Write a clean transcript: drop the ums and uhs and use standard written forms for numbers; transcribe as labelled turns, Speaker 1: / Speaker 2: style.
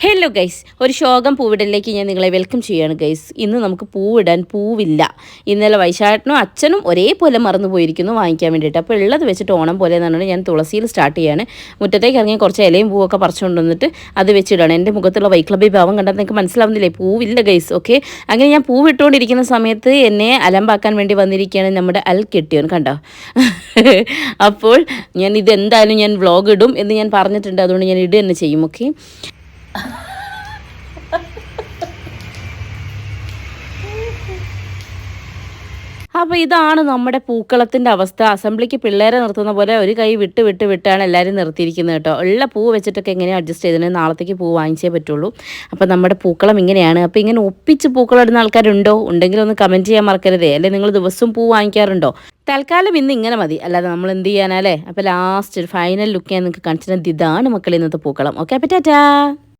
Speaker 1: Hello guys, ഒരു ശോകം പൂവിടലിലേക്ക് ഞാൻ നിങ്ങളെ വെൽക്കം ചെയ്യുകയാണ് ഗൈസ്. ഇന്ന് നമുക്ക് പൂവിടാൻ പൂവില്ല. ഇന്നലെ വൈശാഖനും അച്ഛനും ഒരേപോലെ മറന്നു പോയിരിക്കുന്നു വാങ്ങിക്കാൻ വേണ്ടിയിട്ട്. അപ്പോൾ ഉള്ളത് വെച്ചിട്ട് ഓണം പോലെ എന്ന് പറഞ്ഞാൽ ഞാൻ തുളസിയിൽ സ്റ്റാർട്ട് ചെയ്യാണ്. മുറ്റത്തേക്ക് ഇറങ്ങി കുറച്ച് ഇലയും പൂവൊക്കെ പറിച്ചുകൊണ്ട് വന്നിട്ട് അത് വെച്ചിടാണ്. എൻ്റെ മുഖത്തുള്ള വൈക്ലബി ഭാവം കണ്ടാൽ നിങ്ങൾക്ക് മനസ്സിലാവുന്നില്ലേ? പൂവില്ല ഗൈസ്. ഓക്കെ, അങ്ങനെ ഞാൻ പൂവിട്ടുകൊണ്ടിരിക്കുന്ന സമയത്ത് എന്നെ അലമ്പാക്കാൻ വേണ്ടി വന്നിരിക്കുകയാണ് നമ്മുടെ കെട്ടിയോൻ, കണ്ടോ? അപ്പോൾ ഞാൻ ഇതെന്തായാലും ഞാൻ വ്ളോഗ് ഇടും എന്ന് ഞാൻ പറഞ്ഞിട്ടുണ്ട്. അതുകൊണ്ട് ഞാൻ ഇടുക തന്നെ ചെയ്യും. ഓക്കെ, അപ്പോൾ ഇതാണ് നമ്മുടെ പൂക്കളത്തിൻ്റെ അവസ്ഥ. അസംബ്ലിക്ക് പിള്ളേരെ നിർത്തുന്ന പോലെ ഒരു കൈ വിട്ടാണ് എല്ലാവരും നിർത്തിയിരിക്കുന്നത് കേട്ടോ. ഉള്ള പൂ വെച്ചിട്ടൊക്കെ എങ്ങനെയാണ് അഡ്ജസ്റ്റ് ചെയ്തത്? നാളത്തേക്ക് പൂ വാങ്ങിച്ചേ പറ്റുള്ളൂ. അപ്പോൾ നമ്മുടെ പൂക്കളം ഇങ്ങനെയാണ്. അപ്പോൾ ഇങ്ങനെ ഒപ്പിച്ച് പൂക്കളിടുന്ന ആൾക്കാരുണ്ടോ? ഉണ്ടെങ്കിൽ ഒന്ന് കമൻറ്റ് ചെയ്യാൻ മറക്കരുതേ. അല്ലെ നിങ്ങൾ ദിവസവും പൂ വാങ്ങിക്കാറുണ്ടോ? തൽക്കാലം ഇന്ന് ഇങ്ങനെ മതി, അല്ലാതെ നമ്മൾ എന്ത് ചെയ്യാനല്ലേ. അപ്പോൾ ലാസ്റ്റ് ഫൈനൽ ലുക്ക് ഞാൻ നിങ്ങൾക്ക് കാണിച്ചിട്ട് ഇതാണ് മക്കളെ ഇന്നത്തെ പൂക്കളം. ഓക്കെ, അപ്പോൾ ടാറ്റാ.